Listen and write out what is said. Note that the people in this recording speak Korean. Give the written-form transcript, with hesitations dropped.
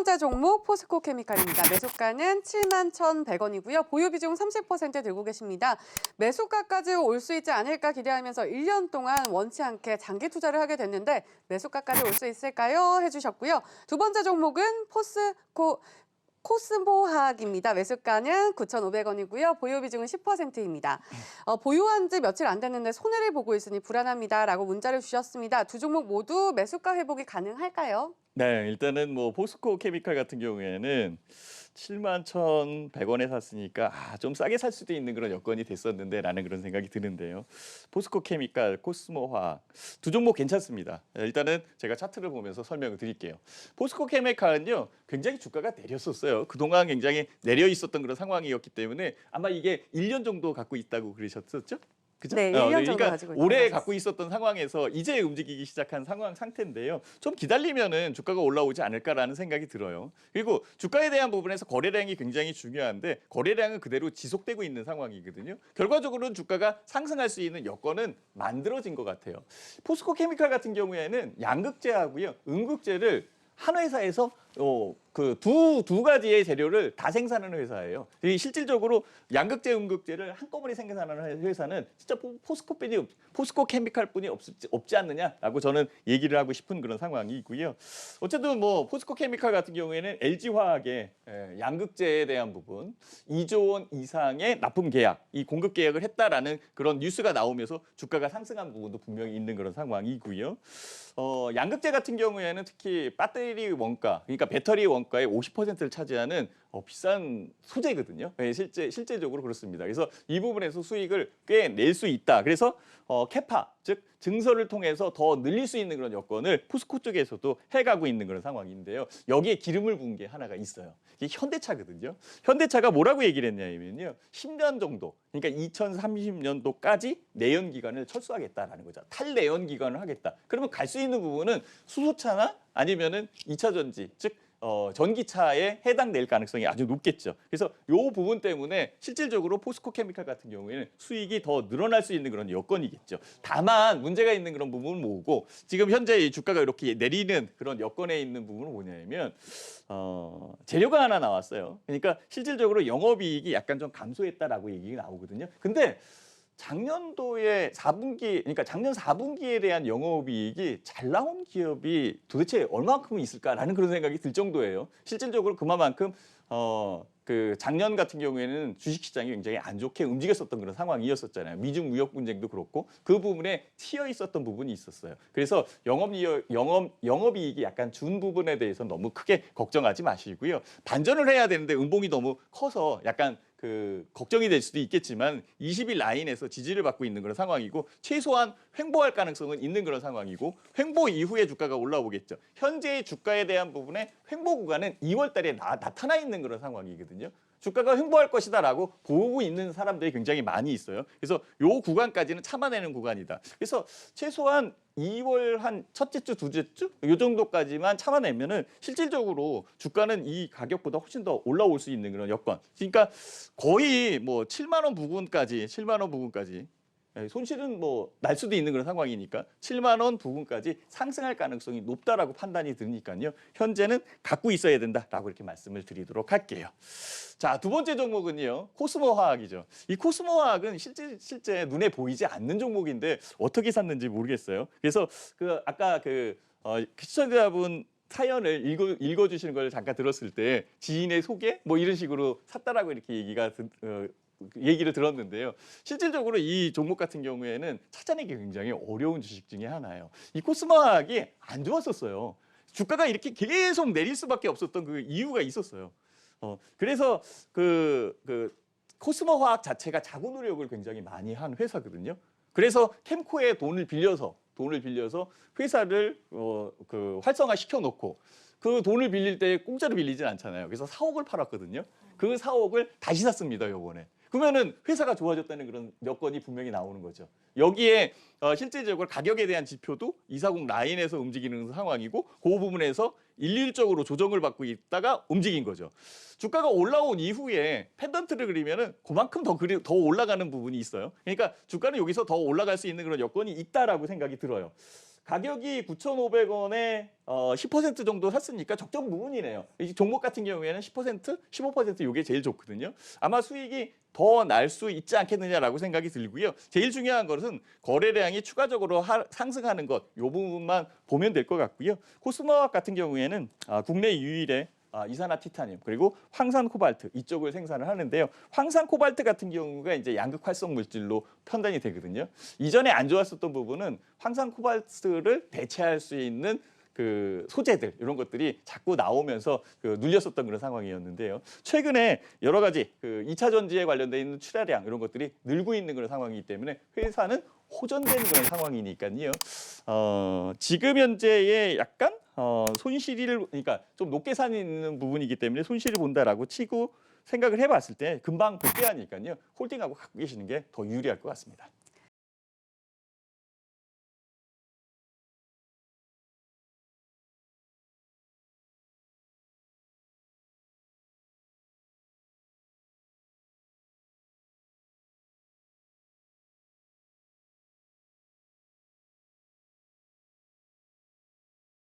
번째 종목 포스코케미칼입니다. 매수가는 71,100원이고요. 보유 비중 30% 들고 계십니다. 매수가까지 올 수 있지 않을까 기대하면서 1년 동안 원치 않게 장기 투자를 하게 됐는데 매수가까지 올 수 있을까요? 해주셨고요. 두 번째 종목은 코스모화학입니다. 매수가는 9,500원이고요. 보유 비중은 10%입니다. 보유한 지 며칠 안 됐는데 손해를 보고 있으니 불안합니다. 라고 문자를 주셨습니다. 두 종목 모두 매수가 회복이 가능할까요? 네, 일단은 뭐 포스코 케미칼 같은 경우에는 71,100원에 샀으니까 좀 싸게 살 수도 있는 그런 여건이 됐었는데라는 그런 생각이 드는데요. 포스코 케미칼, 코스모화학 두 종목 괜찮습니다. 일단은 제가 차트를 보면서 설명을 드릴게요. 포스코 케미칼은요, 굉장히 주가가 내렸었어요. 그동안 굉장히 내려 있었던 그런 상황이었기 때문에 아마 이게 1년 정도 갖고 있다고 그러셨었죠? 그죠? 네, 1년 정도 그러니까 가지고 오래 있다고 갖고 있었던 상황에서 이제 움직이기 시작한 상태인데요. 좀 기다리면은 주가가 올라오지 않을까라는 생각이 들어요. 그리고 주가에 대한 부분에서 거래량이 굉장히 중요한데 거래량은 그대로 지속되고 있는 상황이거든요. 결과적으로는 주가가 상승할 수 있는 여건은 만들어진 것 같아요. 포스코 케미칼 같은 경우에는 양극재하고요, 음극재를 한 회사에서 그 두 가지의 재료를 다 생산하는 회사예요. 실질적으로 양극재, 음극재를 한꺼번에 생산하는 회사는 진짜 포스코 케미칼뿐이 없지 않느냐라고 저는 얘기를 하고 싶은 그런 상황이고요. 어쨌든 뭐 포스코 케미칼 같은 경우에는 LG 화학의 양극재에 대한 부분 2조 원 이상의 납품 계약, 이 공급 계약을 했다라는 그런 뉴스가 나오면서 주가가 상승한 부분도 분명히 있는 그런 상황이고요. 양극재 같은 경우에는 특히 배터리 원가, 그러니까 배터리 원가의 50%를 차지하는 비싼 소재거든요. 네, 실제적으로 그렇습니다. 그래서 이 부분에서 수익을 꽤 낼 수 있다. 그래서 캐파, 즉 증설을 통해서 더 늘릴 수 있는 그런 여건을 포스코 쪽에서도 해가고 있는 그런 상황인데요. 여기에 기름을 부은 게 하나가 있어요. 이게 현대차거든요. 현대차가 뭐라고 얘기를 했냐면요, 10년 정도, 그러니까 2030년도까지 내연 기관을 철수하겠다라는 거죠. 탈내연 기관을 하겠다. 그러면 갈 수 있는 부분은 수소차나 아니면은 2차 전지, 즉 전기차에 해당될 가능성이 아주 높겠죠. 그래서 이 부분 때문에 실질적으로 포스코 케미칼 같은 경우에는 수익이 더 늘어날 수 있는 그런 여건이겠죠. 다만 문제가 있는 그런 부분은 뭐고, 지금 현재 주가가 이렇게 내리는 그런 여건에 있는 부분은 뭐냐면 재료가 하나 나왔어요. 그러니까 실질적으로 영업이익이 약간 좀 감소했다라고 얘기가 나오거든요. 근데 작년도에 4분기, 그러니까 작년 4분기에 대한 영업이익이 잘 나온 기업이 도대체 얼마만큼 있을까라는 그런 생각이 들 정도예요. 실질적으로 그만큼 그 작년 같은 경우에는 주식시장이 굉장히 안 좋게 움직였었던 그런 상황이었었잖아요. 미중 무역 분쟁도 그렇고 그 부분에 튀어 있었던 부분이 있었어요. 그래서 영업이익이 약간 준 부분에 대해서 너무 크게 걱정하지 마시고요. 반전을 해야 되는데 음봉이 너무 커서 약간 걱정이 될 수도 있겠지만 20일 라인에서 지지를 받고 있는 그런 상황이고, 최소한 횡보할 가능성은 있는 그런 상황이고, 횡보 이후에 주가가 올라오겠죠. 현재의 주가에 대한 부분에 횡보 구간은 2월 달에 나타나 있는 그런 상황이거든요. 주가가 횡보할 것이다라고 보고 있는 사람들이 굉장히 많이 있어요. 그래서 요 구간까지는 참아내는 구간이다. 그래서 최소한 2월 한 첫째 주, 둘째 주 요 정도까지만 참아내면은 실질적으로 주가는 이 가격보다 훨씬 더 올라올 수 있는 그런 여건. 그러니까 거의 뭐 7만 원 부근까지 손실은 뭐 날 수도 있는 그런 상황이니까 7만 원 부근까지 상승할 가능성이 높다라고 판단이 드니까요. 현재는 갖고 있어야 된다라고 이렇게 말씀을 드리도록 할게요. 자, 두 번째 종목은요, 코스모화학이죠. 이 코스모화학은 실제 눈에 보이지 않는 종목인데 어떻게 샀는지 모르겠어요. 그래서 아까 시청자분 사연을 읽어주시는 걸 잠깐 들었을 때 지인의 소개 뭐 이런 식으로 샀다라고 이렇게 얘기를 들었는데요. 실질적으로 이 종목 같은 경우에는 찾아내기 굉장히 어려운 주식 중에 하나예요. 이 코스모화학이 안 좋았었어요. 주가가 이렇게 계속 내릴 수밖에 없었던 그 이유가 있었어요. 그래서 코스모화학 자체가 자구 노력을 굉장히 많이 한 회사거든요. 그래서 캠코에 돈을 빌려서 회사를 활성화 시켜놓고, 그 돈을 빌릴 때 공짜로 빌리진 않잖아요. 그래서 4억을 팔았거든요. 그 4억을 다시 샀습니다, 요번에. 그러면은 회사가 좋아졌다는 그런 여건이 분명히 나오는 거죠. 여기에 실질적으로 가격에 대한 지표도 240 라인에서 움직이는 상황이고, 그 부분에서 일률적으로 조정을 받고 있다가 움직인 거죠. 주가가 올라온 이후에 펜던트를 그리면은 그만큼 더 올라가는 부분이 있어요. 그러니까 주가는 여기서 더 올라갈 수 있는 그런 여건이 있다라고 생각이 들어요. 가격이 9,500원에 10% 정도 샀으니까 적정 부분이네요. 이 종목 같은 경우에는 10%, 15% 이게 제일 좋거든요. 아마 수익이 더 날 수 있지 않겠느냐라고 생각이 들고요. 제일 중요한 것은 거래량이 추가적으로 상승하는 것, 이 부분만 보면 될 것 같고요. 코스모화학 같은 경우에는 국내 유일의 이산화티타늄 그리고 황산 코발트 이쪽을 생산을 하는데요. 황산 코발트 같은 경우가 이제 양극 활성 물질로 판단이 되거든요. 이전에 안 좋았었던 부분은 황산 코발트를 대체할 수 있는 그 소재들 이런 것들이 자꾸 나오면서 눌렸었던 그런 상황이었는데요. 최근에 여러 가지 그 2차 전지에 관련돼 있는 출하량 이런 것들이 늘고 있는 그런 상황이기 때문에 회사는 호전되는 그런 상황이니까요. 지금 현재의 약간 손실을 그러니까 좀 높게 사는 부분이기 때문에 손실을 본다라고 치고 생각을 해봤을 때 금방 복귀하니까요. 홀딩하고 갖고 계시는 게 더 유리할 것 같습니다.